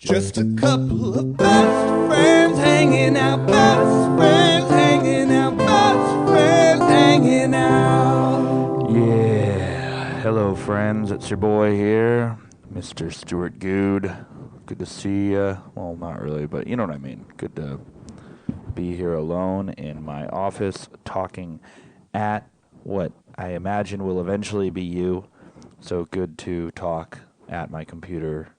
Just a couple of best friends hanging out, best friends hanging out, best friends hanging out. Yeah, hello friends, it's your boy here, Mr. Stewart Good. Good to see ya. Well, not really, but you know what I mean. Good to be here alone in my office talking at what I imagine will eventually be you. So good to talk at my computer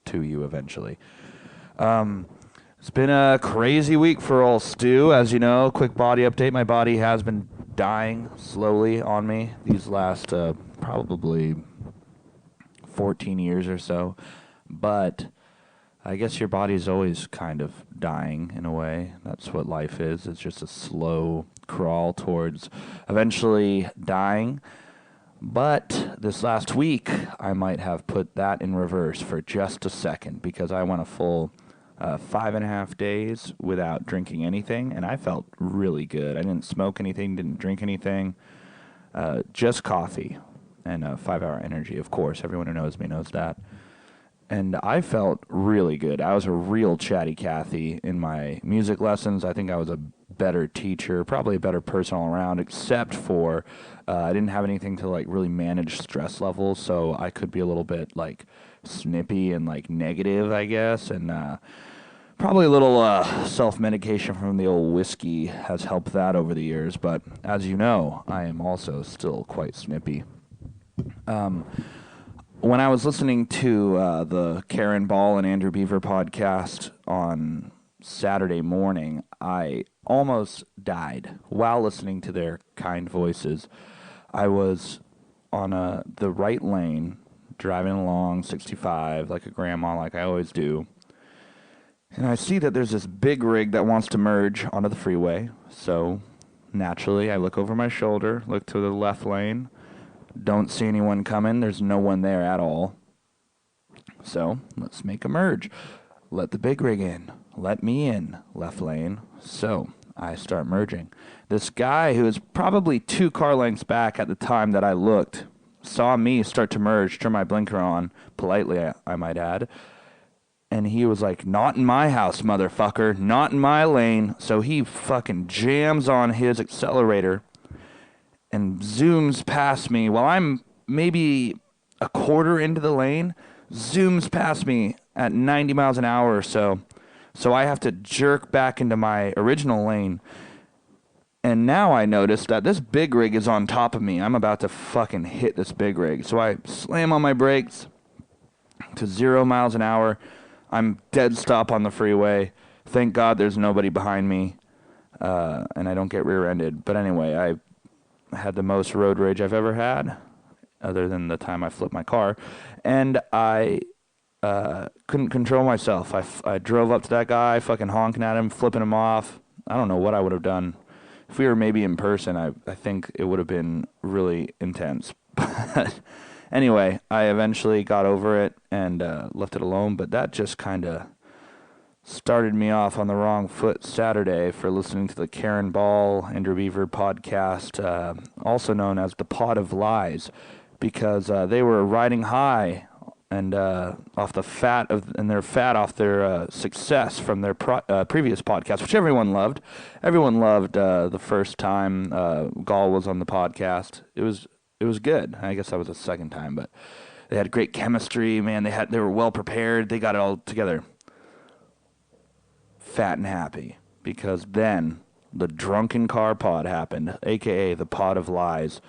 to you eventually. It's been a crazy week for old Stu. As you know, quick body update. My body has been dying slowly on me these last probably 14 years or so. But I guess your body's always kind of dying in a way. That's what life is. It's just a slow crawl towards eventually dying. But this last week, I might have put that in reverse for just a second because I went a full 5.5 days without drinking anything, and I felt really good. I didn't smoke anything, didn't drink anything, just coffee and 5-hour energy, of course. Everyone who knows me knows that. And I felt really good. I was a real chatty Cathy in my music lessons. I think I was a better teacher, probably a better person all around, except for I didn't have anything to like really manage stress levels, so I could be a little bit like snippy and like negative, I guess, and probably a little self-medication from the old whiskey has helped that over the years. But as you know, I am also still quite snippy. When I was listening to the Karen Ball and Andrew Beaver podcast on Saturday morning, I almost died while listening to their kind voices. I was on the right lane, driving along 65 like a grandma, like I always do. And I see that there's this big rig that wants to merge onto the freeway. So naturally, I look over my shoulder, look to the left lane. Don't see anyone coming. There's no one there at all. So let's make a merge. Let the big rig in. Let me in, left lane. So I start merging. This guy who is probably 2 car lengths back at the time that I looked saw me start to merge, turn my blinker on, politely I might add. And he was like, "Not in my house, motherfucker. Not in my lane." So he fucking jams on his accelerator and zooms past me while I'm maybe a quarter into the lane, zooms past me at 90 miles an hour or so. So I have to jerk back into my original lane. And now I notice that this big rig is on top of me. I'm about to fucking hit this big rig. So I slam on my brakes to 0 miles an hour. I'm dead stop on the freeway. Thank God there's nobody behind me. And I don't get rear-ended. But anyway, I had the most road rage I've ever had, other than the time I flipped my car, and I couldn't control myself. I drove up to that guy, fucking honking at him, flipping him off. I don't know what I would have done. If we were maybe in person, I think it would have been really intense. But anyway, I eventually got over it and left it alone, but that just kind of started me off on the wrong foot Saturday for listening to the Karen Ball, Andrew Beaver podcast, also known as the Pot of Lies, because they were riding high and off the fat off their success from their previous podcast, which everyone loved. Everyone loved the first time Gall was on the podcast. It was good. I guess that was the second time, but they had great chemistry. Man, they were well prepared. They got it all together. Fat and happy, because then the drunken car pod happened, aka the Pot of Lies.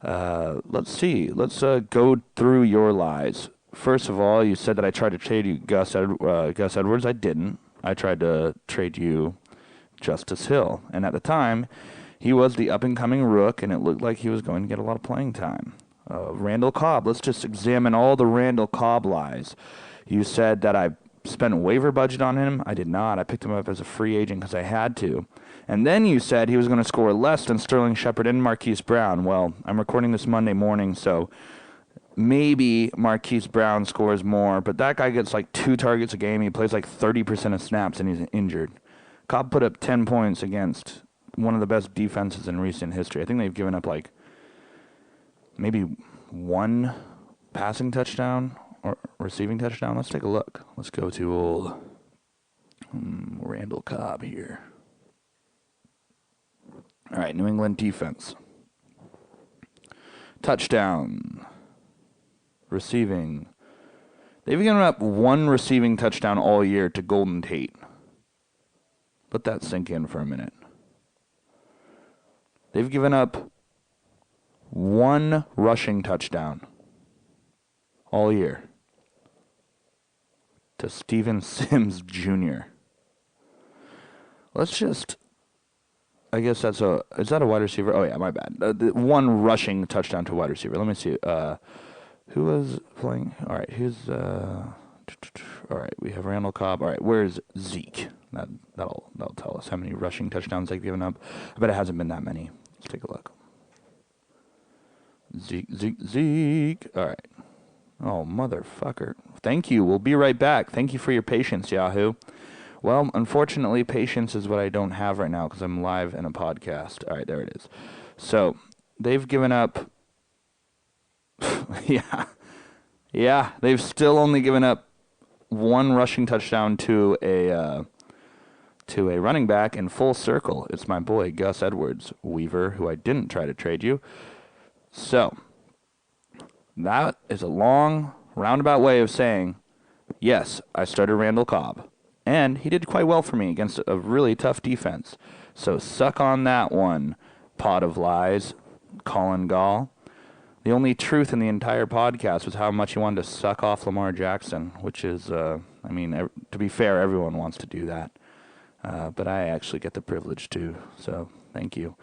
Let's see. Let's go through your lies. First of all, you said that I tried to trade you Gus Edwards. I didn't. I tried to trade you Justice Hill, and at the time, he was the up-and-coming rook, and it looked like he was going to get a lot of playing time. Randall Cobb. Let's just examine all the Randall Cobb lies. You said that I spent a waiver budget on him. I did not. I picked him up as a free agent because I had to. And then you said he was going to score less than Sterling Shepard and Marquise Brown. Well, I'm recording this Monday morning, so maybe Marquise Brown scores more, but that guy gets like 2 targets a game. He plays like 30% of snaps, and he's injured. Cobb put up 10 points against one of the best defenses in recent history. I think they've given up like maybe 1 passing touchdown receiving touchdown? Let's take a look. Let's go to old Randall Cobb here. All right, New England defense. Touchdown. Receiving. They've given up one receiving touchdown all year to Golden Tate. Let that sink in for a minute. They've given up one rushing touchdown all year to Steven Sims Jr. Let's just, I guess is that a wide receiver? Oh yeah, my bad. One rushing touchdown to a wide receiver. Let me see. Who was playing? All right, all right, we have Randall Cobb. All right, where's Zeke? That'll tell us how many rushing touchdowns they've given up. I bet it hasn't been that many. Let's take a look. Zeke. All right. Oh, motherfucker. Thank you. We'll be right back. Thank you for your patience, Yahoo. Well, unfortunately, patience is what I don't have right now because I'm live in a podcast. All right, there it is. So, they've given up... Yeah, they've still only given up one rushing touchdown to a running back in full circle. It's my boy, Gus Edwards, Weaver, who I didn't try to trade you. So, that is a long, roundabout way of saying, yes, I started Randall Cobb. And he did quite well for me against a really tough defense. So, suck on that one, pot of lies, Colin Gall. The only truth in the entire podcast was how much he wanted to suck off Lamar Jackson, which is, to be fair, everyone wants to do that. But I actually get the privilege to, so thank you.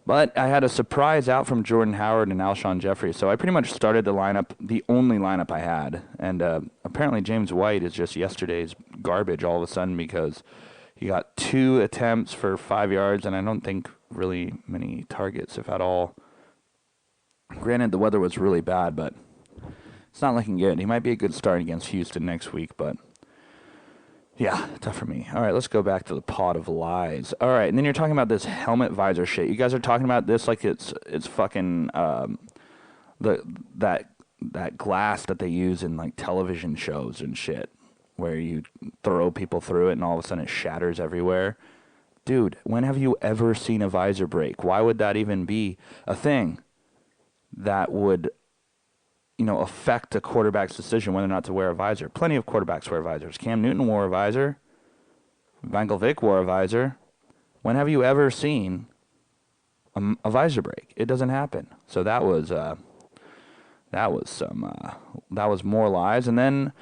But I had a surprise out from Jordan Howard and Alshon Jeffrey, so I pretty much started the lineup, the only lineup I had. And apparently James White is just yesterday's garbage all of a sudden because he got 2 attempts for 5 yards, and I don't think really many targets, if at all. Granted, the weather was really bad, but it's not looking good. He might be a good start against Houston next week, but yeah, tough for me. All right, let's go back to the pot of lies. All right, and then you're talking about this helmet visor shit. You guys are talking about this like it's fucking that glass that they use in like television shows and shit, where you throw people through it and all of a sudden it shatters everywhere. Dude, when have you ever seen a visor break? Why would that even be a thing that would, affect a quarterback's decision whether or not to wear a visor? Plenty of quarterbacks wear visors. Cam Newton wore a visor. Vankel Vick wore a visor. When have you ever seen a visor break? It doesn't happen. So that was more lies. And then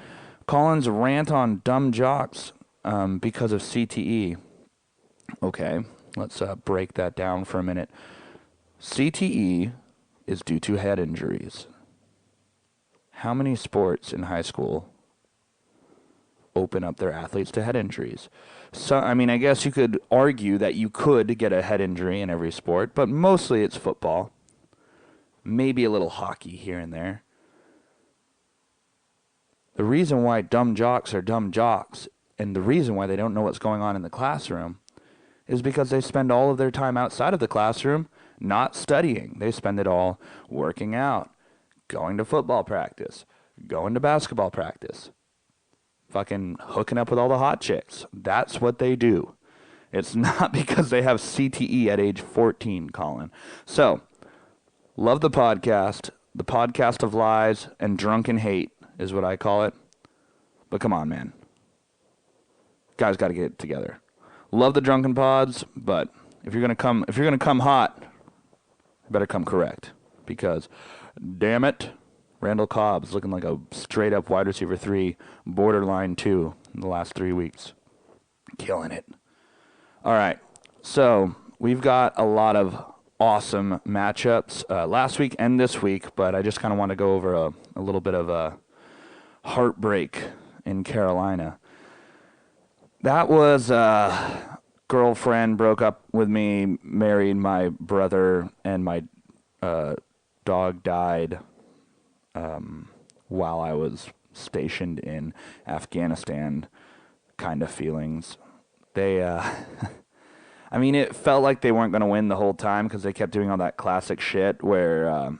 Colin's rant on dumb jocks because of CTE. Okay, let's break that down for a minute. CTE is due to head injuries. How many sports in high school open up their athletes to head injuries? So, I guess you could argue that you could get a head injury in every sport, but mostly it's football. Maybe a little hockey here and there. The reason why dumb jocks are dumb jocks, and the reason why they don't know what's going on in the classroom, is because they spend all of their time outside of the classroom not studying. They spend it all working out, going to football practice, going to basketball practice, fucking hooking up with all the hot chicks. That's what they do. It's not because they have CTE at age 14, Colin. So, love the podcast of lies and drunken hate is what I call it. But come on, man. Guys got to get it together. Love the drunken pods, but if you're gonna come hot, better come correct, because damn it, Randall Cobb's looking like a straight up wide receiver 3, borderline 2 in the last 3 weeks. Killing it. All right, so we've got a lot of awesome matchups last week and this week, but I just kind of want to go over a little bit of a heartbreak in Carolina. That was girlfriend broke up with me, married my brother, and my dog died while I was stationed in Afghanistan kind of feelings. They, it felt like they weren't going to win the whole time because they kept doing all that classic shit where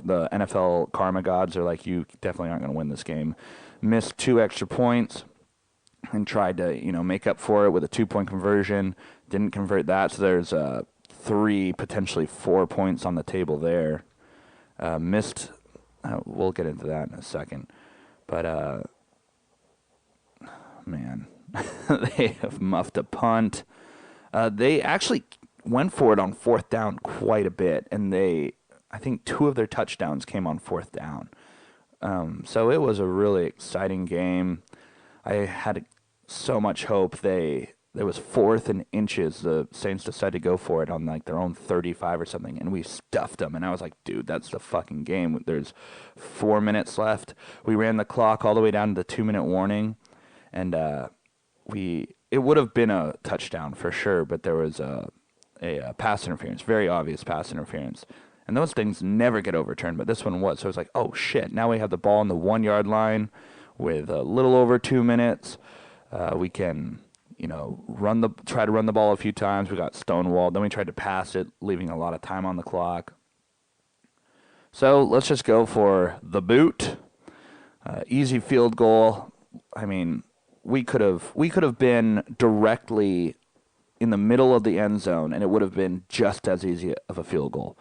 the NFL karma gods are like, you definitely aren't going to win this game. Missed 2 extra points and tried to, make up for it with a 2-point conversion. Didn't convert that, so there's 3, potentially 4 points on the table there. Missed, we'll get into that in a second. But, man, they have muffed a punt. They actually went for it on 4th down quite a bit, and I think 2 of their touchdowns came on 4th down. So it was a really exciting game. I had so much hope. There was 4th and inches. The Saints decided to go for it on like their own 35 or something, and we stuffed them. And I was like, dude, that's the fucking game. There's 4 minutes left. We ran the clock all the way down to the 2-minute warning, and it would have been a touchdown for sure, but there was a pass interference, very obvious pass interference. And those things never get overturned, but this one was. So I was like, oh, shit, now we have the ball on the 1-yard line with a little over 2 minutes. We can, try to run the ball a few times. We got stonewalled. Then we tried to pass it, leaving a lot of time on the clock. So let's just go for the boot. Easy field goal. I mean, we could have been directly in the middle of the end zone, and it would have been just as easy of a field goal.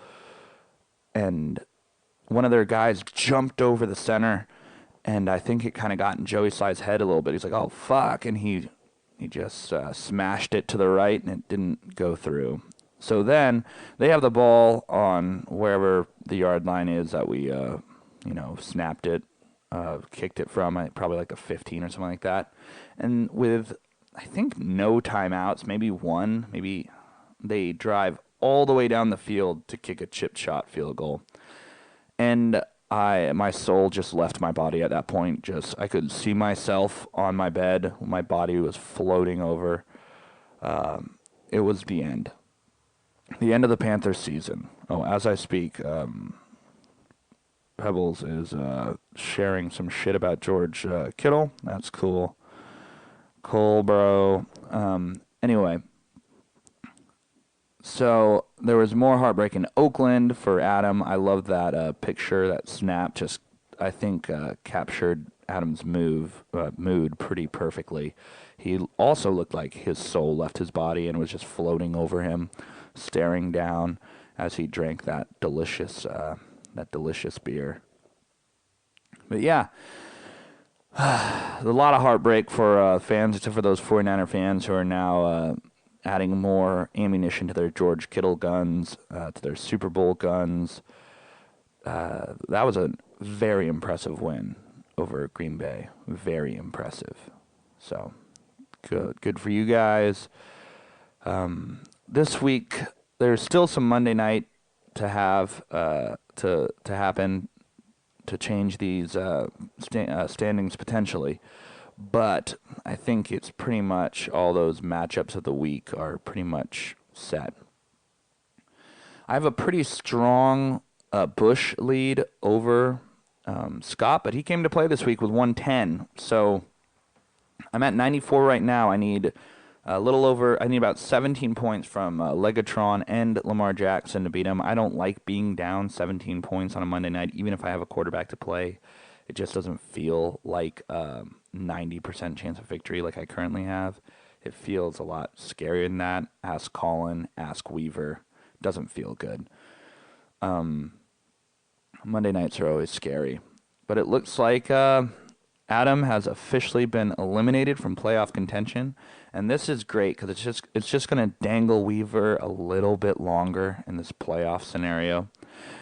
And one of their guys jumped over the center, and I think it kind of got in Joey Sly's head a little bit. He's like, oh, fuck, and he just smashed it to the right, and it didn't go through. So then they have the ball on wherever the yard line is that we, snapped it, kicked it from, probably like the 15 or something like that. And with, I think, no timeouts, maybe one, maybe they drive all the way down the field to kick a chip shot field goal. And my soul just left my body at that point. I could see myself on my bed. My body was floating over. It was the end. The end of the Panthers season. Oh, as I speak, Pebbles is sharing some shit about George Kittle. That's cool. Cool, bro. Anyway. So there was more heartbreak in Oakland for Adam. I love that picture, that snap. Just, I think, captured Adam's mood pretty perfectly. He also looked like his soul left his body and was just floating over him, staring down as he drank that delicious beer. But yeah, a lot of heartbreak for fans, except for those 49er fans who are now adding more ammunition to their George Kittle guns, to their Super Bowl guns. That was a very impressive win over Green Bay. Very impressive. So, good for you guys. This week, there's still some Monday night to have to happen to change these standings potentially. But I think it's pretty much all those matchups of the week are pretty much set. I have a pretty strong Bush lead over Scott, but he came to play this week with 110. So I'm at 94 right now. I need about 17 points from Legatron and Lamar Jackson to beat him. I don't like being down 17 points on a Monday night, even if I have a quarterback to play. It just doesn't feel like 90% chance of victory like I currently have. It feels a lot scarier than that. Ask Colin, ask Weaver. Doesn't feel good. Monday nights are always scary. But it looks like Adam has officially been eliminated from playoff contention. And this is great because it's just going to dangle Weaver a little bit longer in this playoff scenario.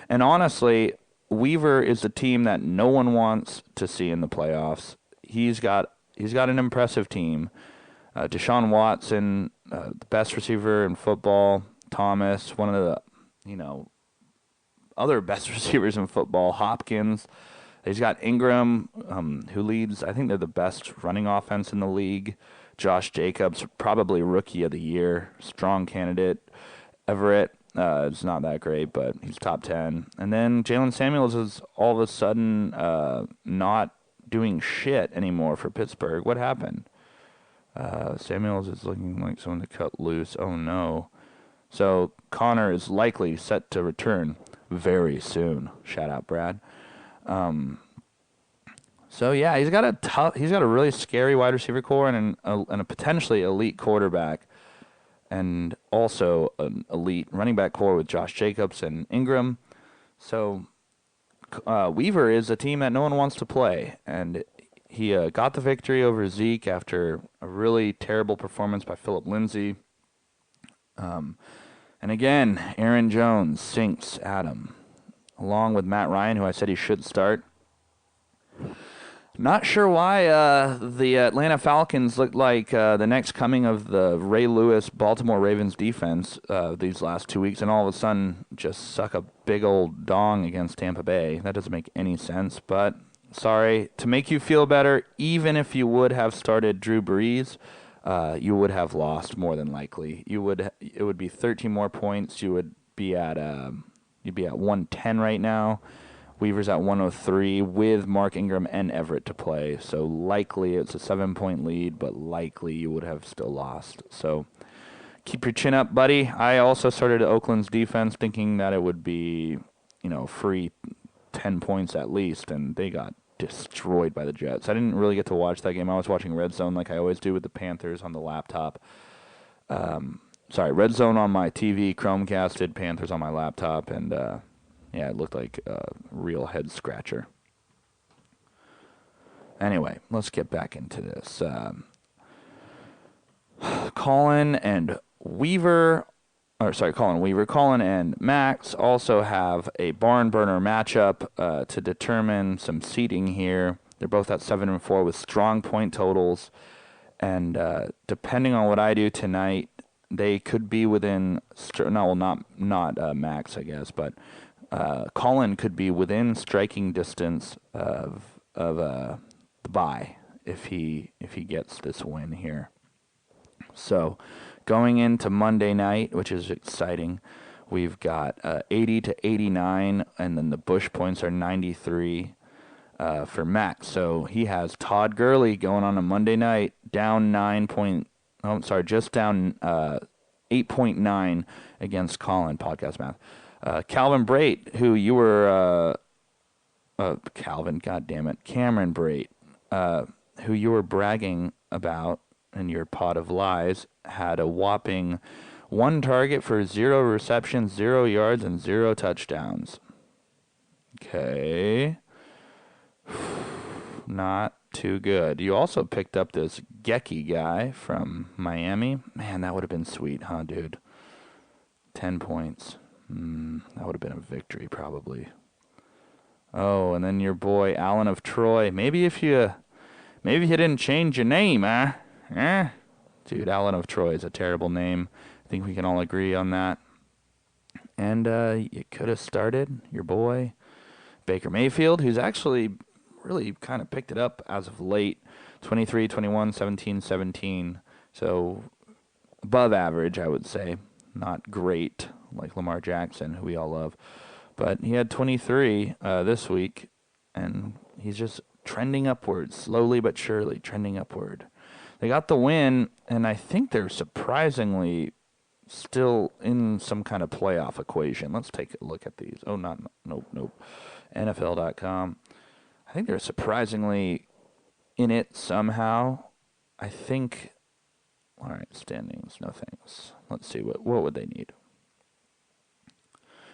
And honestly, Weaver is the team that no one wants to see in the playoffs. He's got an impressive team. Deshaun Watson, the best receiver in football. Thomas, one of the other best receivers in football. Hopkins. He's got Ingram, who leads. I think they're the best running offense in the league. Josh Jacobs, probably rookie of the year, strong candidate. Everett. It's not that great, but he's top 10. And then Jalen Samuels is all of a sudden not doing shit anymore for Pittsburgh. What happened? Samuels is looking like someone to cut loose. Oh, no. So Connor is likely set to return. very soon. Shout out, Brad. So yeah, he's got a really scary wide receiver core and a potentially elite quarterback, and also an elite running back core with Josh Jacobs and Ingram. So Weaver is a team that no one wants to play, and he got the victory over Zeke after a really terrible performance by Philip Lindsay. And again, Aaron Jones sinks Adam, along with Matt Ryan, who I said he should start. Not sure why the Atlanta Falcons looked like the next coming of the Ray Lewis Baltimore Ravens defense these last 2 weeks, and all of a sudden just suck a big old dong against Tampa Bay. That doesn't make any sense, but sorry. To make you feel better, even if you would have started Drew Brees, you would have lost more than likely. It would be 13 more points. You'd be at 110 right now. Weaver's at 103 with Mark Ingram and Everett to play. So likely it's a 7-point lead, but likely you would have still lost. So keep your chin up, buddy. I also started Oakland's defense thinking that it would be, free 10 points at least, and they got destroyed by the Jets. I didn't really get to watch that game. I was watching Red Zone like I always do with the Panthers on the laptop. Red Zone on my TV, Chromecasted, Panthers on my laptop, and yeah, it looked like a real head scratcher. Anyway, let's get back into this. Colin and Max also have a barn burner matchup to determine some seeding here. They're both at 7-4 with strong point totals, and depending on what I do tonight, they could be within. Not Max, I guess, but Colin could be within striking distance of the bye if he gets this win here. So going into Monday night, which is exciting, we've got 80 to 89, and then the Bush points are 93 for Max. So he has Todd Gurley going on a Monday night down down 8.9 against Colin, podcast math. Calvin Brate, who you were, Cameron Brate, who you were bragging about in your pot of lies, had a whopping 1 target for 0 receptions, 0 yards, and 0 touchdowns. Okay. Not too good. You also picked up this Gecky guy from Miami. Man, that would have been sweet, huh, dude? 10 points. That would have been a victory, probably. Oh, and then your boy, Alan of Troy. Maybe if you didn't change your name, huh? Dude, Alan of Troy is a terrible name. I think we can all agree on that. And you could have started your boy, Baker Mayfield, who's actually really kind of picked it up as of late. 23, 21, 17, 17. So above average, I would say. Not great, like Lamar Jackson, who we all love. But he had 23 this week, and he's just trending upward, slowly but surely trending upward. They got the win, and I think they're surprisingly still in some kind of playoff equation. Let's take a look at these. Oh, nope. NFL.com. I think they're surprisingly in it somehow. I think... All right, standings, no thanks. Let's see, what would they need?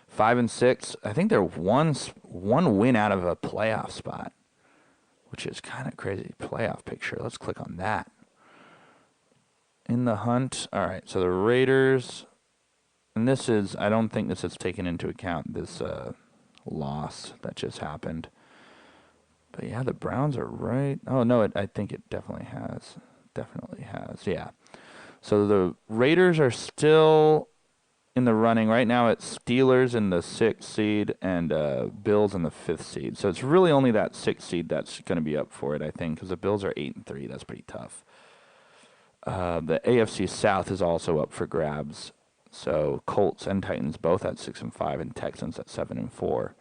5 and 6. I think they're one win out of a playoff spot, which is kind of crazy. Playoff picture. Let's click on that. In the hunt. All right, so the Raiders, and this is, I don't think this is taken into account, this loss that just happened. But yeah, the Browns are right. Oh, no, I think it definitely has. Yeah. So the Raiders are still in the running. Right now it's Steelers in the 6th seed and Bills in the 5th seed. So it's really only that 6th seed that's going to be up for it, I think, because the Bills are 8-3. That's pretty tough. The AFC South is also up for grabs. So Colts and Titans both at 6-5 and Texans at 7-4.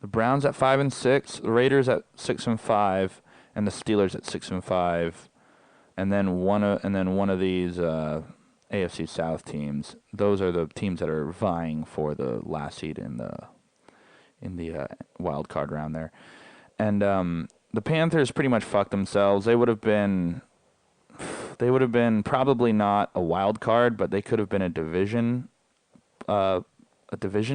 The Browns at 5-6, the Raiders at 6-5, and the Steelers at 6-5. And then one of these AFC South teams, those are the teams that are vying for the last seed in the wild card round there. And the Panthers pretty much fucked themselves. They would have been probably not a wild card, but they could have been a division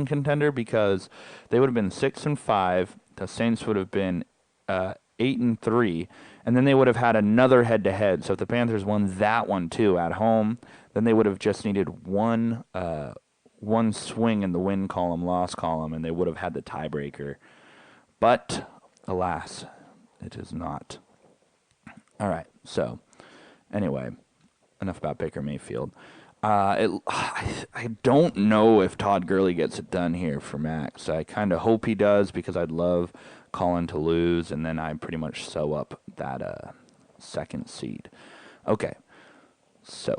contender because they would have been 6-5. The Saints would have been 8-3, and then they would have had another head-to-head. So if the Panthers won that one too at home, then they would have just needed one swing in the win column, loss column, and they would have had the tiebreaker. But alas, it is not. All right. So anyway, enough about Baker Mayfield. I don't know if Todd Gurley gets it done here for Max. I kind of hope he does because I'd love Colin to lose, and then I pretty much sew up that second seed. Okay, so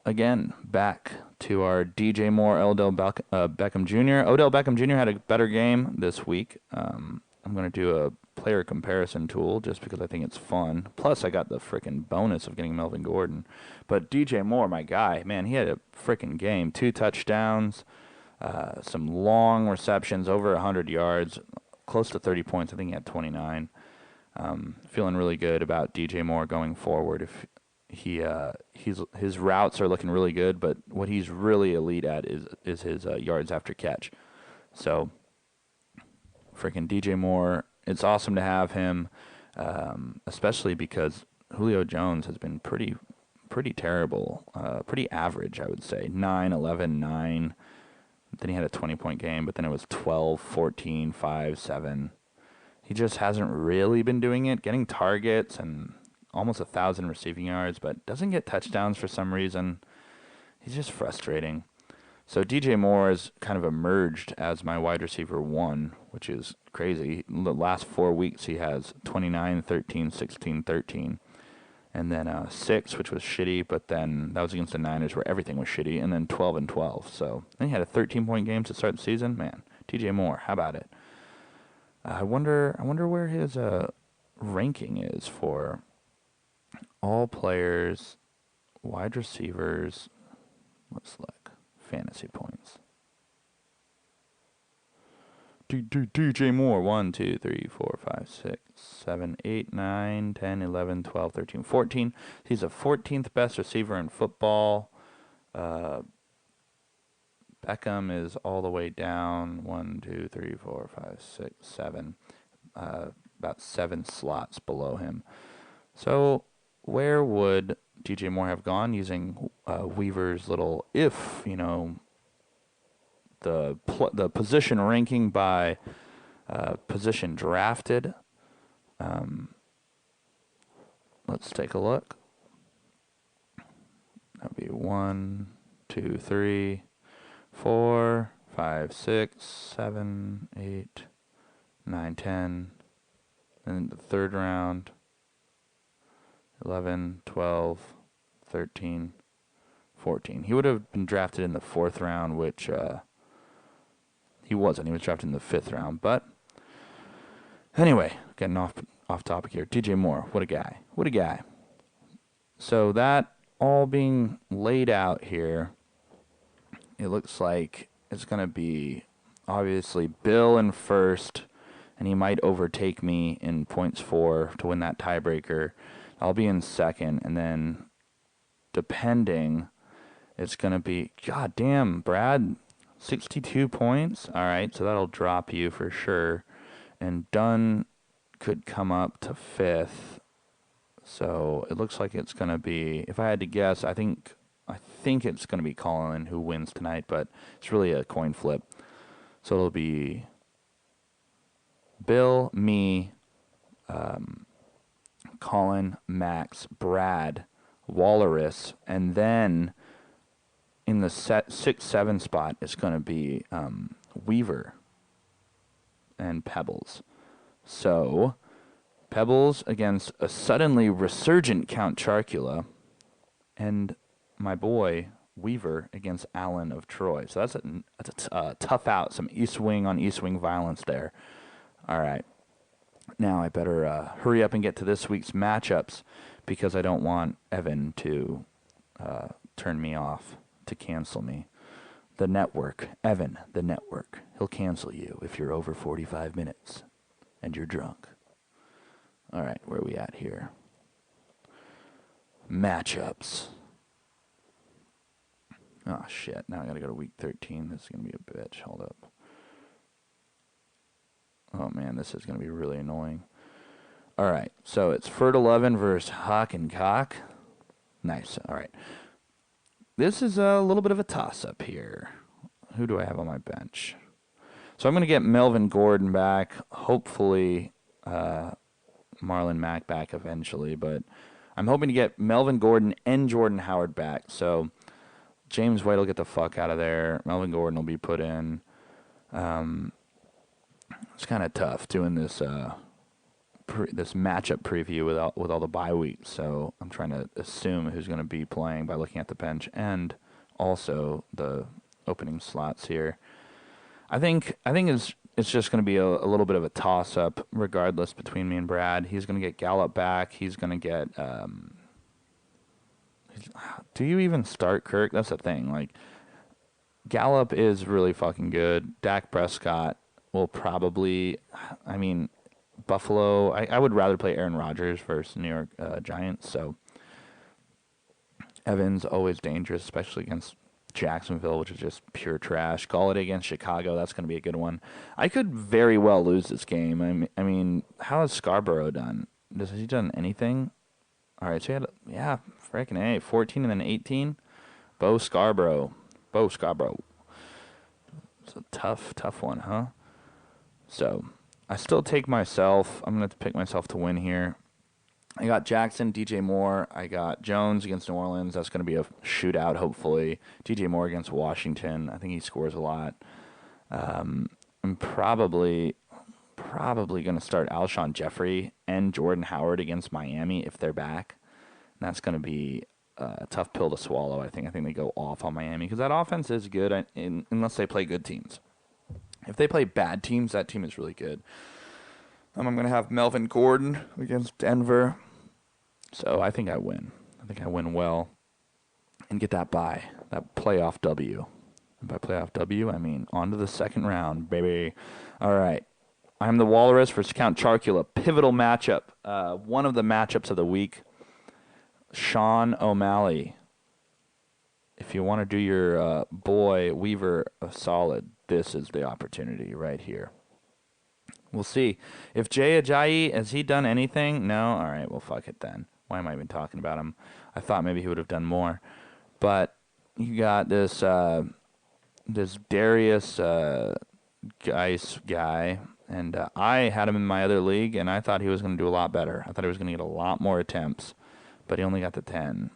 again, back to our DJ Moore, Odell Beckham Jr. Odell Beckham Jr. had a better game this week. I'm going to do a player comparison tool just because I think it's fun. Plus, I got the freaking bonus of getting Melvin Gordon. But DJ Moore, my guy, man, he had a freaking game. 2 touchdowns, some long receptions, over 100 yards, close to 30 points. I think he had 29. Feeling really good about DJ Moore going forward. If his routes are looking really good, but what he's really elite at is his yards after catch. So, freaking DJ Moore, it's awesome to have him, especially because Julio Jones has been pretty terrible, pretty average, I would say. 9, 11, 9. Then he had a 20-point game, but then it was 12, 14, 5, 7. He just hasn't really been doing it, getting targets and almost 1,000 receiving yards, but doesn't get touchdowns for some reason. He's just frustrating. So DJ Moore has kind of emerged as my wide receiver 1, which is crazy. The last 4 weeks he has 29, 13, 16, 13. And then 6, which was shitty, but then that was against the Niners where everything was shitty, and then 12 and 12. So then he had a 13-point game to start the season. Man, DJ Moore, how about it? I wonder where his ranking is for all players, wide receivers. Let's look. Fantasy points. DJ Moore, 1, 2, 3, 4, 5, 6, 7, 8, 9, 10, 11, 12, 13, 14. He's the 14th best receiver in football. Beckham is all the way down. 1, 2, 3, 4, 5, 6, 7. About 7 slots below him. So where would DJ Moore have gone using Weaver's little if, the position ranking by position drafted. Let's take a look. That'd be 1, 2, 3, 4, 5, 6, 7, 8, 9, 10. And the third round, 11, 12, 13, 14. He would have been drafted in the 4th round, which he wasn't. He was drafted in the 5th round. But anyway, getting off topic here. DJ Moore, what a guy. What a guy. So that all being laid out here, it looks like it's going to be obviously Bill in first, and he might overtake me in points for to win that tiebreaker. I'll be in second, and then depending, it's going to be, God damn, Brad, 62 points? All right, so that'll drop you for sure. And Dunn could come up to 5th. So it looks like it's going to be, if I had to guess, I think it's going to be Colin who wins tonight, but it's really a coin flip. So it'll be Bill, me, Colin, Max, Brad, Walrus, and then in the 6-7 spot, it's going to be Weaver and Pebbles. So Pebbles against a suddenly resurgent Count Chocula, and my boy Weaver against Allen of Troy. So that's a tough out. Some East Wing on East Wing violence there. All right. Now I better hurry up and get to this week's matchups because I don't want Evan to turn me off to cancel me. The network, Evan, the network, he'll cancel you if you're over 45 minutes and you're drunk. All right, where are we at here? Matchups. Oh, shit. Now I got to go to week 13. This is going to be a bitch. Hold up. Oh, man, this is going to be really annoying. All right, so it's Ferd 11 versus Hawk and Cock. Nice. All right. This is a little bit of a toss-up here. Who do I have on my bench? So I'm going to get Melvin Gordon back. Hopefully Marlon Mack back eventually. But I'm hoping to get Melvin Gordon and Jordan Howard back. So James White will get the fuck out of there. Melvin Gordon will be put in. It's kind of tough doing this this matchup preview with all the bye weeks. So I'm trying to assume who's going to be playing by looking at the bench and also the opening slots here. I think it's just going to be a little bit of a toss-up regardless between me and Brad. He's going to get Gallup back. He's going to get do you even start Kirk? That's the thing. Like, Gallup is really fucking good. Dak Prescott will probably, I mean, Buffalo, I would rather play Aaron Rodgers versus New York Giants. So Evans always dangerous, especially against Jacksonville, which is just pure trash. Galladay against Chicago, that's going to be a good one. I could very well lose this game. I mean, how has Scarborough done? Has he done anything? All right, so he had, freaking A, 14 and then 18. Bo Scarborough. It's a tough one, huh? So I still take myself. I'm going to pick myself to win here. I got Jackson, DJ Moore. I got Jones against New Orleans. That's going to be a shootout, hopefully. DJ Moore against Washington. I think he scores a lot. I'm probably going to start Alshon Jeffrey and Jordan Howard against Miami if they're back. And that's going to be a tough pill to swallow, I think. I think they go off on Miami because that offense is good unless they play good teams. If they play bad teams, that team is really good. I'm going to have Melvin Gordon against Denver. So I think I win. I think I win well and get that bye, that playoff W. And by playoff W, I mean on to the second round, baby. All right. I'm the Walrus versus Count Chocula. Pivotal matchup. One of the matchups of the week. Sean O'Malley. If you want to do your boy Weaver a solid, this is the opportunity right here. We'll see. If Jay Ajayi, has he done anything? No? All right, well, fuck it then. Why am I even talking about him? I thought maybe he would have done more. But you got this this Darius Geis guy, and I had him in my other league, and I thought he was going to do a lot better. I thought he was going to get a lot more attempts, but he only got the 10.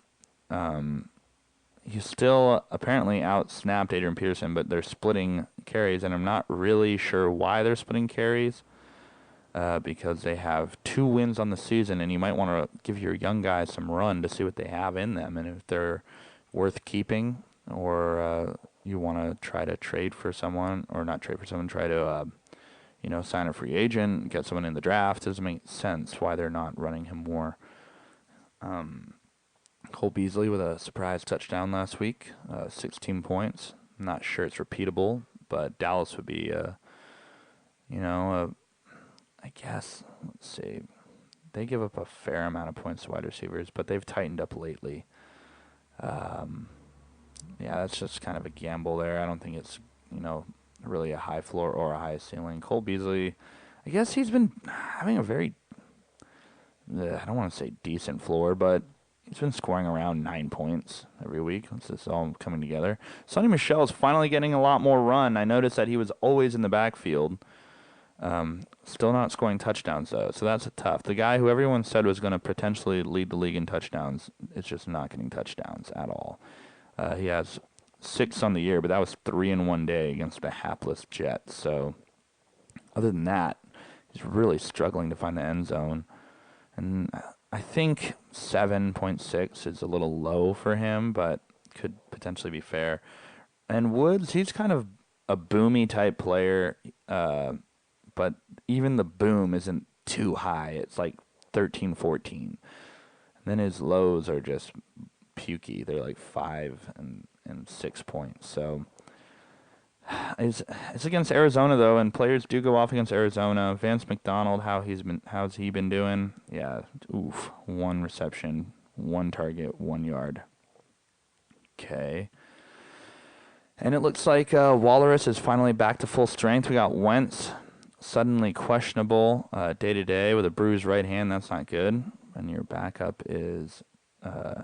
He still apparently out-snapped Adrian Peterson, but they're splitting carries, and I'm not really sure why they're splitting carries because they have 2 wins on the season, and you might want to give your young guys some run to see what they have in them and if they're worth keeping or you want to try to trade for someone or not trade for someone, try to sign a free agent, get someone in the draft. It doesn't make sense why they're not running him more. Cole Beasley with a surprise touchdown last week, 16 points. I'm not sure it's repeatable, but Dallas would be, I guess, let's see. They give up a fair amount of points to wide receivers, but they've tightened up lately. That's just kind of a gamble there. I don't think it's, really a high floor or a high ceiling. Cole Beasley, I guess he's been having a very, I don't want to say decent floor, but he's been scoring around 9 points every week. This is all coming together. Sonny Michel's finally getting a lot more run. I noticed that he was always in the backfield. Still not scoring touchdowns, though, so that's tough. The guy who everyone said was going to potentially lead the league in touchdowns is just not getting touchdowns at all. He has 6 on the year, but that was 3 in one day against a hapless Jets. So other than that, he's really struggling to find the end zone. And I think 7.6 is a little low for him, but could potentially be fair. And Woods, he's kind of a boomy type player, but even the boom isn't too high. It's like 13, 14. And then his lows are just pukey. They're like 5 and 6 points. So it's against Arizona though, and players do go off against Arizona. Vance McDonald, how's he been doing? Yeah, 1 reception, 1 target, 1 yard. Okay. And it looks like Walrus is finally back to full strength. We got Wentz, suddenly questionable day-to-day with a bruised right hand. That's not good. And your backup is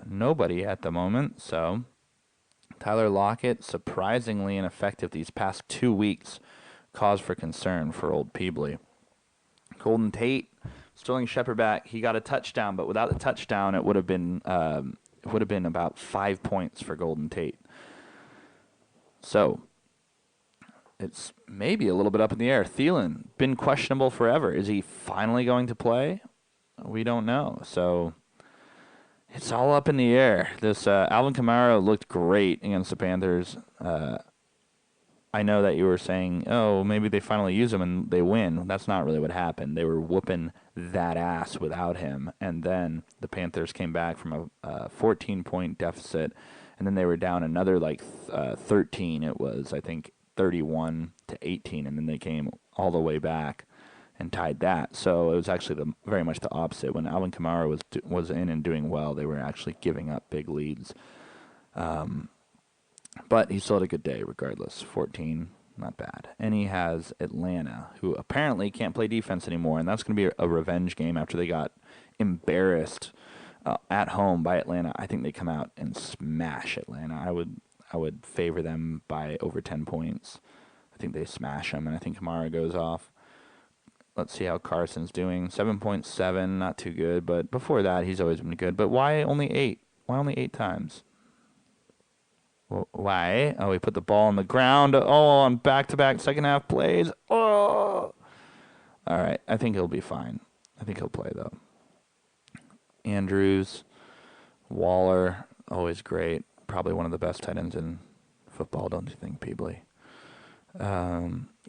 nobody at the moment. So Tyler Lockett, surprisingly ineffective these past 2 weeks. Cause for concern for old Peebley. Golden Tate, Sterling Shepard back. He got a touchdown, but without the touchdown, it would have been about 5 points for Golden Tate. So it's maybe a little bit up in the air. Thielen, been questionable forever. Is he finally going to play? We don't know. So it's all up in the air. This Alvin Kamara looked great against the Panthers. I know that you were saying, oh, maybe they finally use him and they win. That's not really what happened. They were whooping that ass without him. And then the Panthers came back from a 14-point deficit. And then they were down another 13. It was, I think, 31-18. And then they came all the way back and tied that. So it was actually very much the opposite. When Alvin Kamara was in and doing well, they were actually giving up big leads. But he still had a good day regardless. 14, not bad. And he has Atlanta, who apparently can't play defense anymore. And that's going to be a revenge game after they got embarrassed at home by Atlanta. I think they come out and smash Atlanta. I would favor them by over 10 points. I think they smash them, and I think Kamara goes off. Let's see how Carson's doing. 7.7, not too good, but before that, he's always been good. But why only 8? Why only 8 times? Well, why? Oh, he put the ball on the ground. Oh, on back-to-back second-half plays. Oh! All right, I think he'll be fine. I think he'll play, though. Andrews, Waller, always great. Probably one of the best tight ends in football, don't you think, Peebley?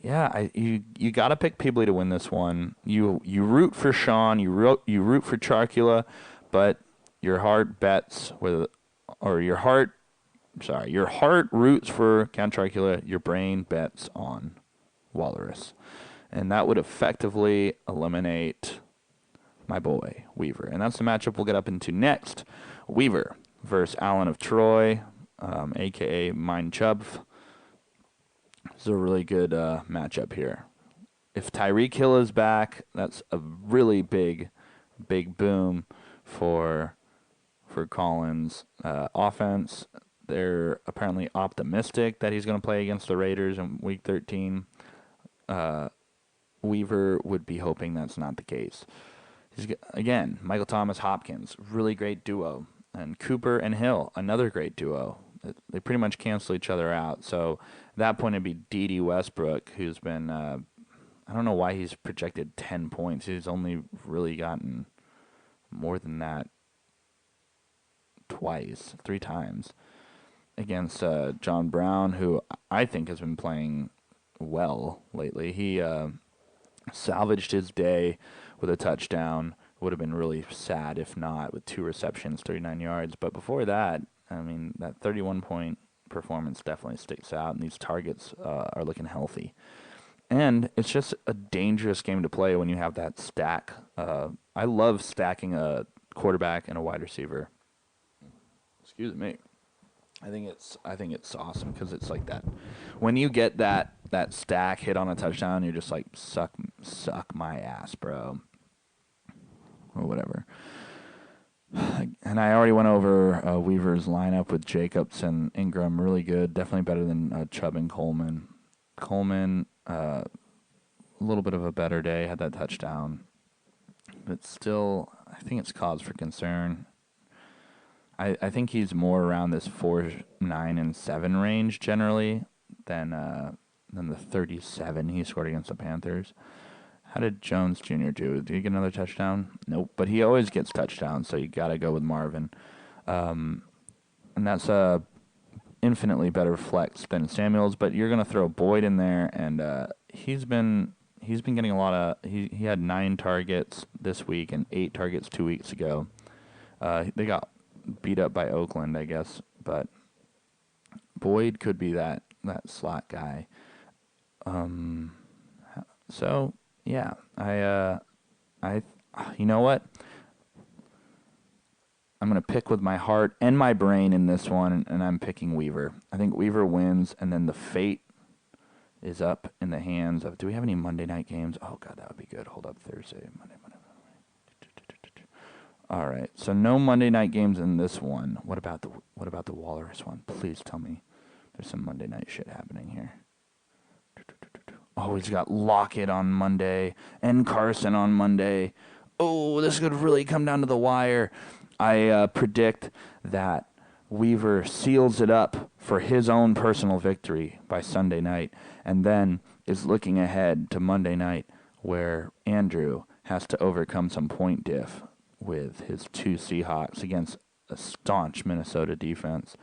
You got to pick Peebley to win this one. You root for Sean, you root for Charkula, but your heart roots for Count Charkula. Your brain bets on Walrus, and that would effectively eliminate my boy, Weaver. And that's the matchup we'll get up into next. Weaver versus Allen of Troy, a.k.a. Mine Chubb. This is a really good matchup here. If Tyreek Hill is back, that's a really big boom for Collins' offense. They're apparently optimistic that he's going to play against the Raiders in Week 13. Weaver would be hoping that's not the case. Again, Michael Thomas, Hopkins, really great duo. And Cooper and Hill, another great duo. They pretty much cancel each other out. So at that point, it'd be D.D. Westbrook, who's been, I don't know why he's projected 10 points. He's only really gotten more than that three times, against John Brown, who I think has been playing well lately. He salvaged his day with a touchdown. Would have been really sad if not, with 2 receptions, 39 yards. But before that, I mean, that 31-point performance definitely sticks out, and these targets are looking healthy. And it's just a dangerous game to play when you have that stack. I love stacking a quarterback and a wide receiver. Excuse me. I think it's awesome because it's like that. When you get that stack hit on a touchdown, you're just like, suck my ass, bro. Or whatever. And I already went over Weaver's lineup with Jacobs and Ingram. Really good. Definitely better than Chubb and Coleman. Coleman, a little bit of a better day. Had that touchdown. But still, I think it's cause for concern. I think he's more around this 4, 9, and 7 range generally than the 37 he scored against the Panthers. How did Jones Jr. do? Did he get another touchdown? Nope. But he always gets touchdowns, so you got to go with Marvin. And that's a infinitely better flex than Samuels. But you're going to throw Boyd in there, and he's been getting a lot of. He had 9 targets this week and 8 targets 2 weeks ago. They got beat up by Oakland, I guess. But Boyd could be that slot guy. So yeah, you know what? I'm gonna pick with my heart and my brain in this one, and I'm picking Weaver. I think Weaver wins, and then the fate is up in the hands of. Do we have any Monday night games? Oh God, that would be good. Hold up, Thursday, Monday. All right, so no Monday night games in this one. What about the Walrus one? Please tell me there's some Monday night shit happening here. Oh, he's got Lockett on Monday and Carson on Monday. Oh, this could really come down to the wire. I predict that Weaver seals it up for his own personal victory by Sunday night, and then is looking ahead to Monday night where Andrew has to overcome some point diff with his 2 Seahawks against a staunch Minnesota defense,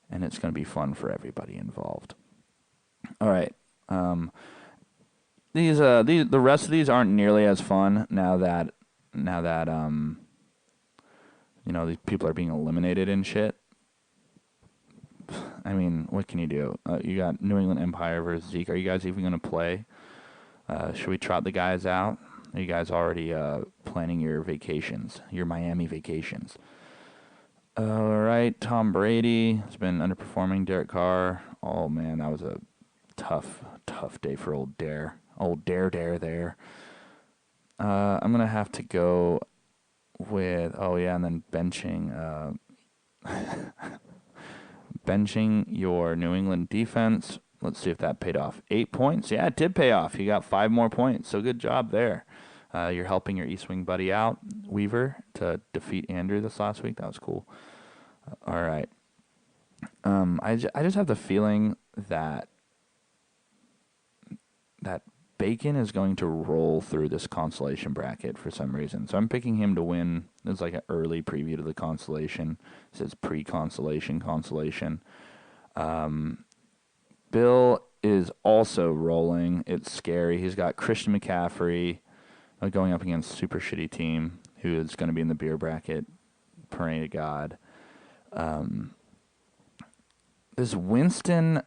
and it's going to be fun for everybody involved. All right. The rest of these aren't nearly as fun now that these people are being eliminated and shit. I mean, what can you do? You got New England Empire versus Zeke. Are you guys even going to play? Should we trot the guys out? Are you guys already planning your vacations, your Miami vacations? All right, Tom Brady has been underperforming. Derek Carr. Oh, man, that was a tough day for old Dare. Old Dare there. I'm going to have to go with, and then benching your New England defense. Let's see if that paid off. 8 points. Yeah, it did pay off. You got 5 more points, so good job there. You're helping your East Wing buddy out, Weaver, to defeat Andrew this last week. That was cool. All right. I just have the feeling that Bacon is going to roll through this consolation bracket for some reason. So I'm picking him to win. It's like an early preview to the consolation. It says pre-consolation, consolation. Bill is also rolling. It's scary. He's got Christian McCaffrey going up against a super shitty team who is going to be in the beer bracket. Pray to God. This Winston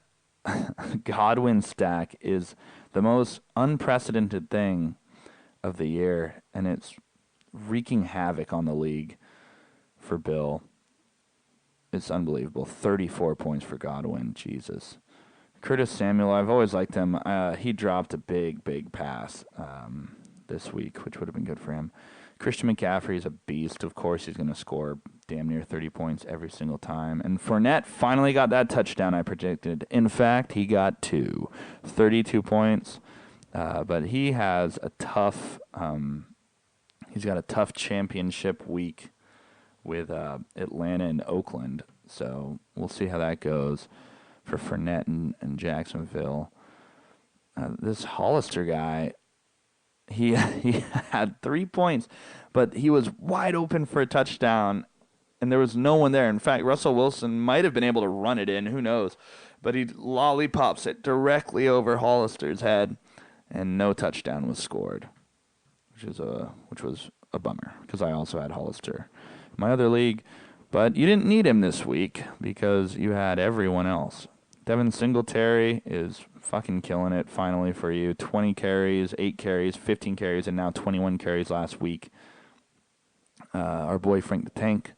Godwin stack is the most unprecedented thing of the year, and it's wreaking havoc on the league for Bill. It's unbelievable. 34 points for Godwin. Jesus. Curtis Samuel, I've always liked him. He dropped a big pass this week, which would have been good for him. Christian McCaffrey is a beast. Of course, he's going to score damn near 30 points every single time. And Fournette finally got that touchdown I predicted. In fact, he got 32 points. But he has a tough he's got a tough championship week with Atlanta and Oakland. So we'll see how that goes for Fournette and Jacksonville. This Hollister guy, he had 3 points, but he was wide open for a touchdown, and there was no one there. In fact, Russell Wilson might have been able to run it in. Who knows? But he lollipops it directly over Hollister's head, and no touchdown was scored, which was a bummer because I also had Hollister in my other league. But you didn't need him this week because you had everyone else. Devin Singletary is fucking killing it finally for you. 20 carries, 8 carries, 15 carries, and now 21 carries last week. Our boy Frank the Tank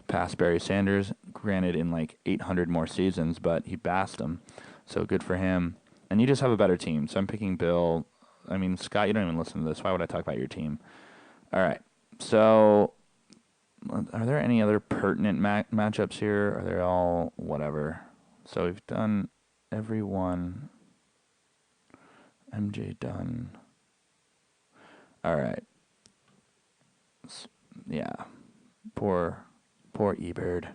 passed Barry Sanders, granted in like 800 more seasons, but he bassed him. So good for him. And you just have a better team. So I'm picking Bill. I mean, Scott, you don't even listen to this. Why would I talk about your team? All right. So are there any other pertinent matchups here? Are they all whatever? So we've done everyone. MJ done. All right. Yeah. Poor Ebird.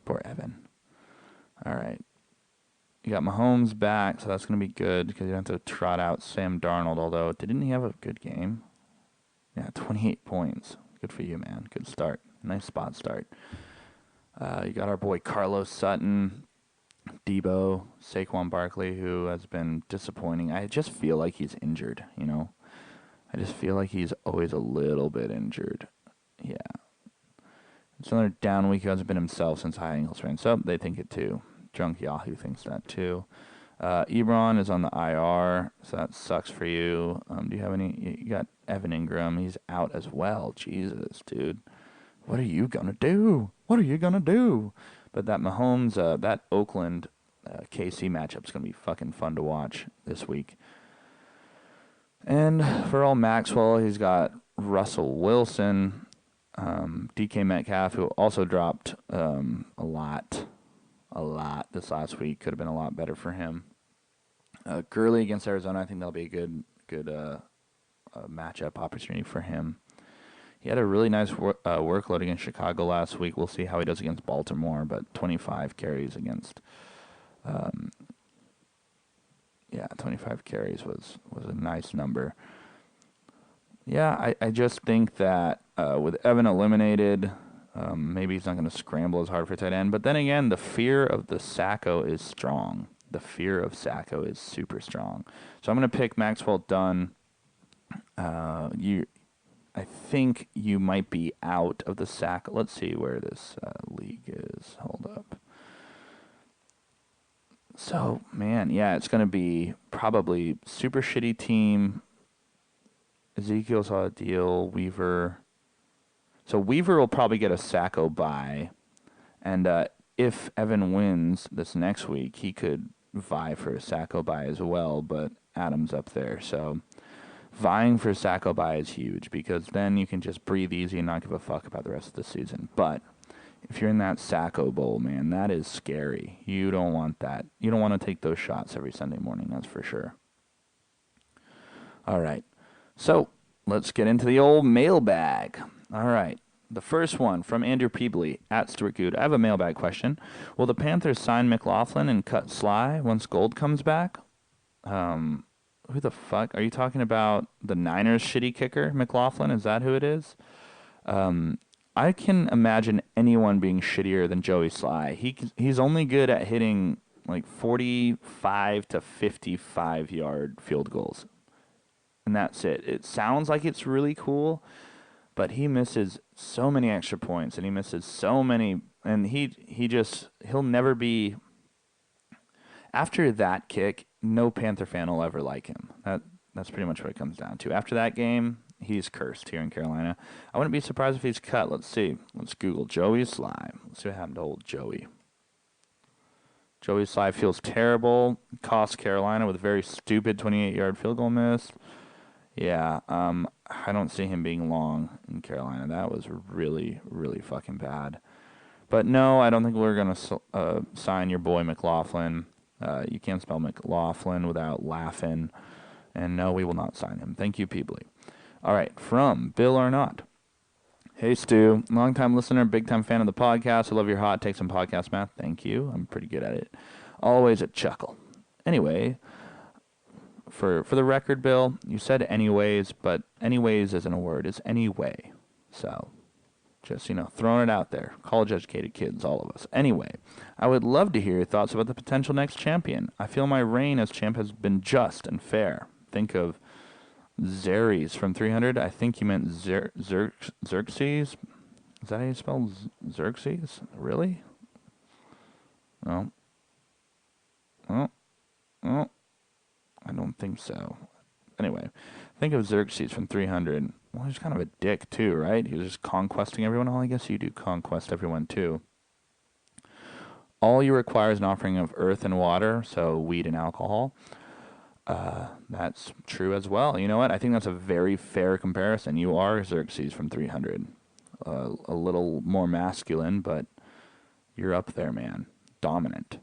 Poor Evan. All right. You got Mahomes back, so that's going to be good because you don't have to trot out Sam Darnold, although didn't he have a good game? Yeah, 28 points. Good for you, man. Good start. Nice spot start. You got our boy Carlos Sutton, Debo, Saquon Barkley, who has been disappointing. I just feel like he's injured, you know? I just feel like he's always a little bit injured. Yeah. It's another down week. He hasn't been himself since high ankle sprain. So they think it too. Drunk Yahoo thinks that too. Ebron is on the IR, so that sucks for you. Do you have any? You got Evan Ingram. He's out as well. Jesus, dude. What are you going to do? What are you going to do? But that Mahomes, that Oakland KC matchup's going to be fucking fun to watch this week. And for all Maxwell, he's got Russell Wilson, DK Metcalf, who also dropped a lot this last week. Could have been a lot better for him. Gurley against Arizona, I think that'll be a good matchup opportunity for him. He had a really nice workload against Chicago last week. We'll see how he does against Baltimore, but 25 carries against 25 carries was a nice number. Yeah, I just think that with Evan eliminated, maybe he's not going to scramble as hard for tight end. But then again, the fear of the Sacco is strong. The fear of Sacco is super strong. So I'm going to pick Maxwell Dunn. I think you might be out of the Sacco. Let's see where this league is. Hold up. So, man, yeah, it's going to be probably super shitty team. Ezekiel's on a deal. Weaver. So Weaver will probably get a Sacco bye. And if Evan wins this next week, he could vie for a Sacco bye as well, but Adam's up there. So vying for a Sacco bye is huge because then you can just breathe easy and not give a fuck about the rest of the season. But if you're in that Sacco Bowl, man, that is scary. You don't want that. You don't want to take those shots every Sunday morning, that's for sure. All right. So let's get into the old mailbag. All right. The first one from Andrew Peebley at Stewart Good. I have a mailbag question. Will the Panthers sign McLaughlin and cut Sly once Gold comes back? Who the fuck? Are you talking about the Niners shitty kicker, McLaughlin? Is that who it is? I can imagine anyone being shittier than Joey Sly. He's only good at hitting like 45 to 55-yard field goals. And that's it. It sounds like it's really cool, but he misses so many extra points, and he misses so many, and he'll never be. After that kick, no Panther fan will ever like him. That's pretty much what it comes down to. After that game, he's cursed here in Carolina. I wouldn't be surprised if he's cut. Let's see. Let's Google Joey Sly. Let's see what happened to old Joey. Joey Sly feels terrible. Cost Carolina with a very stupid 28-yard field goal miss. Yeah, I don't see him being long in Carolina. That was really, really fucking bad. But no, I don't think we're going to sign your boy McLaughlin. You can't spell McLaughlin without laughing. And no, we will not sign him. Thank you, Peebley. All right, from Bill Arnott. Hey, Stu. Long-time listener, big-time fan of the podcast. I love your hot takes and podcast math. Thank you. I'm pretty good at it. Always a chuckle. Anyway, for the record, Bill, you said anyways, but anyways isn't a word. It's anyway. So just, throwing it out there. College-educated kids, all of us. Anyway, I would love to hear your thoughts about the potential next champion. I feel my reign as champ has been just and fair. Think of Xerxes from 300. I think you meant Xerxes. Is that how you spell Xerxes? Really? Oh. I don't think so. Anyway, think of Xerxes from 300. Well, he's kind of a dick too, right? He was just conquesting everyone. Well, I guess you do conquest everyone too. All you require is an offering of earth and water, so weed and alcohol. That's true as well. You know what? I think that's a very fair comparison. You are Xerxes from 300. A little more masculine, but you're up there, man. Dominant.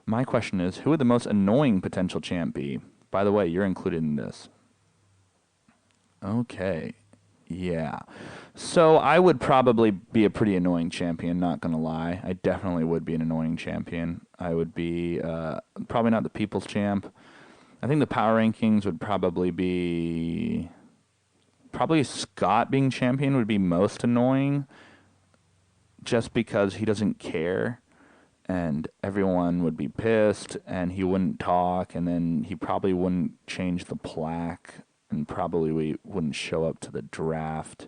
My question is, who would the most annoying potential champ be? By the way, you're included in this. Okay. Yeah. So I would probably be a pretty annoying champion, not going to lie. I definitely would be an annoying champion. I would be probably not the people's champ. I think the power rankings would probably be... Probably Scott being champion would be most annoying just because he doesn't care. And everyone would be pissed, and he wouldn't talk, and then he probably wouldn't change the plaque, and probably we wouldn't show up to the draft.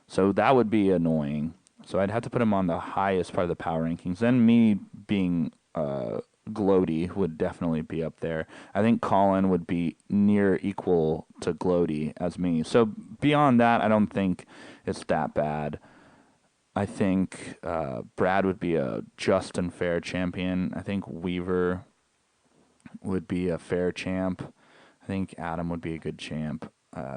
So that would be annoying. So I'd have to put him on the highest part of the power rankings. Then me being Gloaty would definitely be up there. I think Colin would be near equal to Gloaty as me. So beyond that, I don't think it's that bad. I think Brad would be a just and fair champion. I think Weaver would be a fair champ. I think Adam would be a good champ.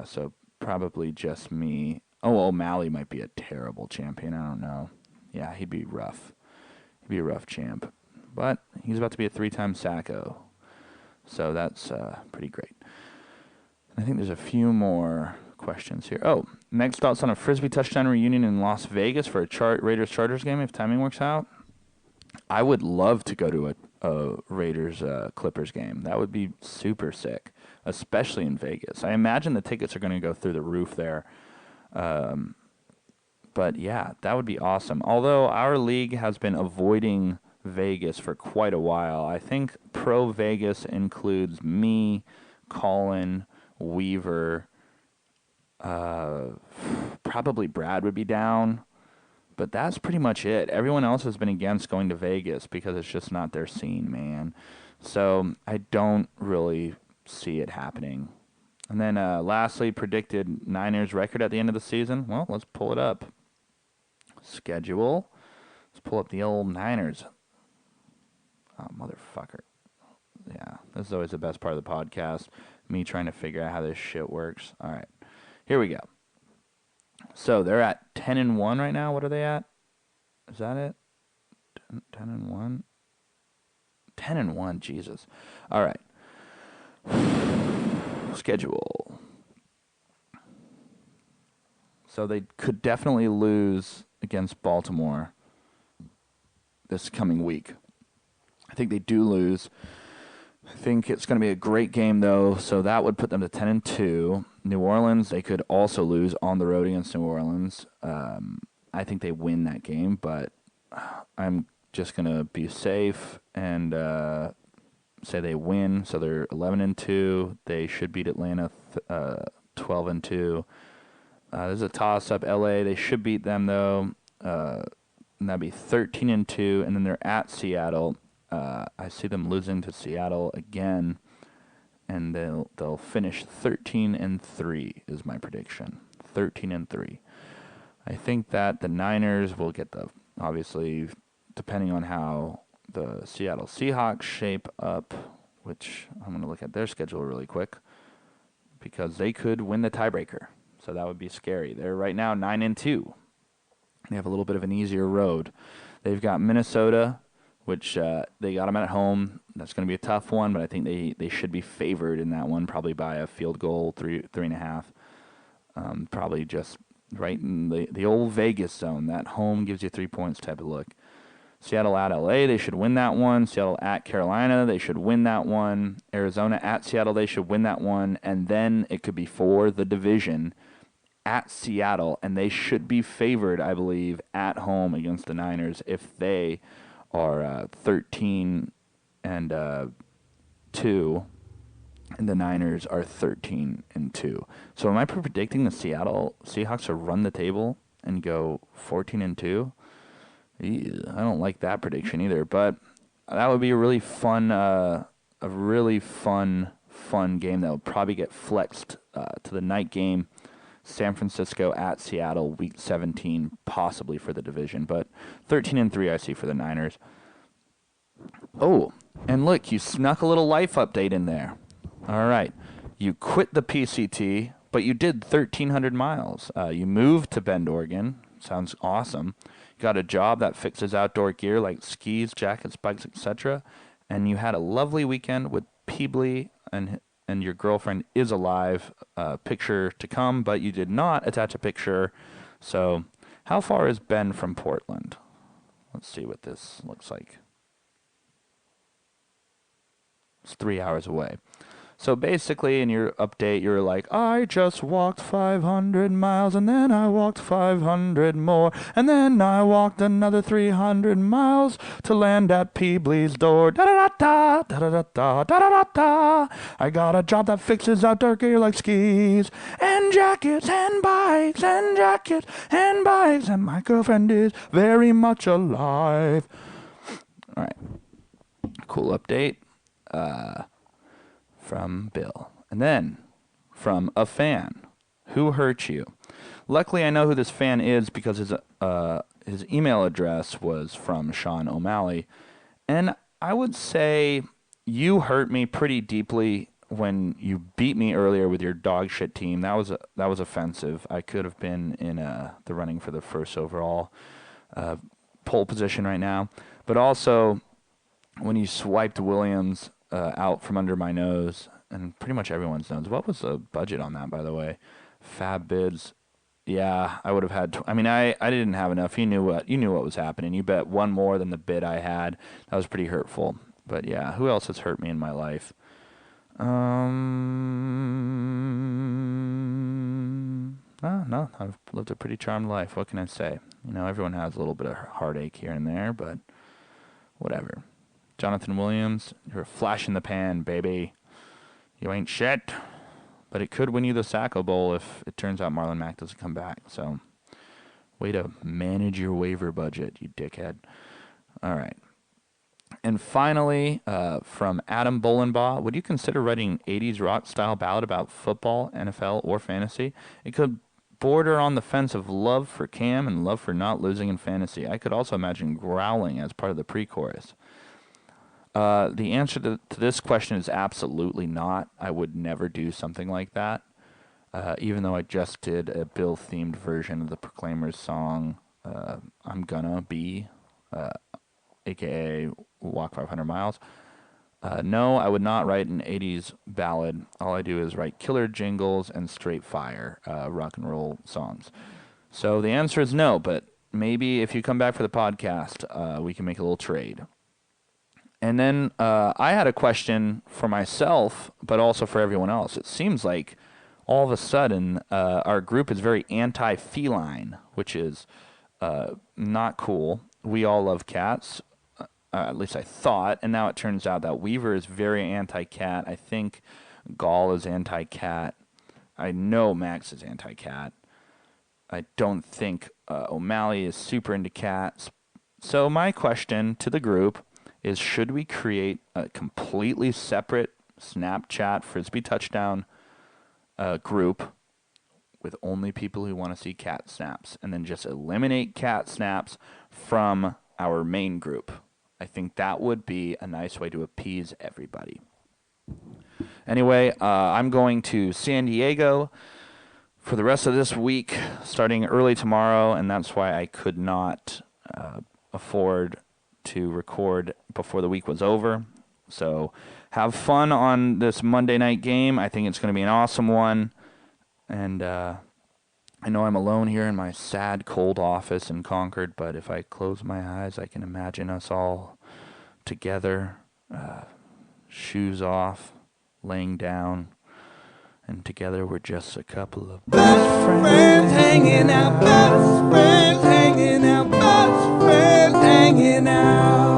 So probably just me. Oh, O'Malley might be a terrible champion. I don't know. Yeah, he'd be rough. He'd be a rough champ. But he's about to be a 3-time Sacco. So that's pretty great. I think there's a few more questions here. Oh, next thoughts on a Frisbee touchdown reunion in Las Vegas for a Raiders-Chargers game if timing works out? I would love to go to a Raiders-Clippers game. That would be super sick, especially in Vegas. I imagine the tickets are going to go through the roof there. But, yeah, that would be awesome. Although our league has been avoiding Vegas for quite a while. I think Pro Vegas includes me, Colin, Weaver, probably Brad would be down, but that's pretty much it. Everyone else has been against going to Vegas because it's just not their scene, man. So I don't really see it happening. And then lastly, predicted Niners record at the end of the season. Well, let's pull it up. Schedule. Let's pull up the old Niners. Oh, motherfucker. Yeah, this is always the best part of the podcast. Me trying to figure out how this shit works. All right, here we go. So they're at 10-1 right now. What are they at? Is that it? 10-1? 10-1, Jesus. All right. Schedule. So they could definitely lose against Baltimore this coming week. I think they do lose. I think it's going to be a great game, though, so that would put them to 10-2. New Orleans, they could also lose on the road against New Orleans. I think they win that game, but I'm just going to be safe and say they win. So they're 11-2. They should beat Atlanta 12-2. There's a toss-up. LA, they should beat them, though. And that'd be 13-2, and then they're at Seattle. I see them losing to Seattle again, and they'll finish 13-3 is my prediction. 13-3. I think that the Niners will get obviously, depending on how the Seattle Seahawks shape up, which I'm going to look at their schedule really quick, because they could win the tiebreaker. So that would be scary. They're right now 9-2. They have a little bit of an easier road. They've got Minnesota, which they got them at home. That's going to be a tough one, but I think they should be favored in that one, probably by a field goal, 3.5. Probably just right in the old Vegas zone. That home gives you 3 points type of look. Seattle at LA, they should win that one. Seattle at Carolina, they should win that one. Arizona at Seattle, they should win that one. And then it could be for the division at Seattle, and they should be favored, I believe, at home against the Niners if they are 13-2, and the Niners are 13-2. So am I predicting the Seattle Seahawks to run the table and go 14-2? I don't like that prediction either, but that would be a really fun game that would probably get flexed to the night game. San Francisco at Seattle, Week 17, possibly for the division, but 13-3 I see for the Niners. Oh, and look, you snuck a little life update in there. All right, you quit the PCT, but you did 1,300 miles. You moved to Bend, Oregon. Sounds awesome. You got a job that fixes outdoor gear like skis, jackets, bikes, etc. And you had a lovely weekend with Peebly and your girlfriend is alive, picture to come, but you did not attach a picture. So how far is Ben from Portland? Let's see what this looks like. It's 3 hours away. So basically, in your update, you're like, I just walked 500 miles, and then I walked 500 more, and then I walked another 300 miles to land at Peebly's door. Da-da-da-da, da-da-da-da, da-da-da-da. I got a job that fixes outdoor gear like skis, and jackets, and bikes, and jackets, and bikes, and my girlfriend is very much alive. All right. Cool update. From Bill. And then from a fan. Who hurt you? Luckily, I know who this fan is because his email address was from Sean O'Malley. And I would say you hurt me pretty deeply when you beat me earlier with your dog shit team. That was offensive. I could have been in the running for the first overall pole position right now. But also, when you swiped Williams out from under my nose, and pretty much everyone's nose. What was the budget on that, by the way? Fab bids. Yeah, I would have had. I didn't have enough. You knew what was happening. You bet one more than the bid I had. That was pretty hurtful. But yeah, who else has hurt me in my life? No, I've lived a pretty charmed life. What can I say? Everyone has a little bit of heartache here and there, but whatever. Jonathan Williams, you're a flash in the pan, baby. You ain't shit. But it could win you the Sacco Bowl if it turns out Marlon Mack doesn't come back. So, way to manage your waiver budget, you dickhead. All right. And finally, from Adam Bolenbaugh, would you consider writing an 80s rock-style ballad about football, NFL, or fantasy? It could border on the fence of love for Cam and love for not losing in fantasy. I could also imagine growling as part of the pre-chorus. The answer to this question is absolutely not. I would never do something like that. Even though I just did a Bill-themed version of the Proclaimers song, I'm Gonna Be, a.k.a. Walk 500 Miles. No, I would not write an 80s ballad. All I do is write killer jingles and straight fire rock and roll songs. So the answer is no, but maybe if you come back for the podcast, we can make a little trade. And then I had a question for myself, but also for everyone else. It seems like all of a sudden our group is very anti-feline, which is not cool. We all love cats, at least I thought, and now it turns out that Weaver is very anti-cat. I think Gall is anti-cat. I know Max is anti-cat. I don't think O'Malley is super into cats. So my question to the group is, should we create a completely separate Snapchat Frisbee Touchdown group with only people who want to see cat snaps, and then just eliminate cat snaps from our main group? I think that would be a nice way to appease everybody. Anyway, I'm going to San Diego for the rest of this week, starting early tomorrow, and that's why I could not afford to record before the week was over. So have fun on this Monday night game. I think it's going to be an awesome one. And I know I'm alone here in my sad, cold office in Concord, but if I close my eyes, I can imagine us all together, shoes off, laying down, and together we're just a couple of best friends hanging out, best friends hanging out, best friends hanging out.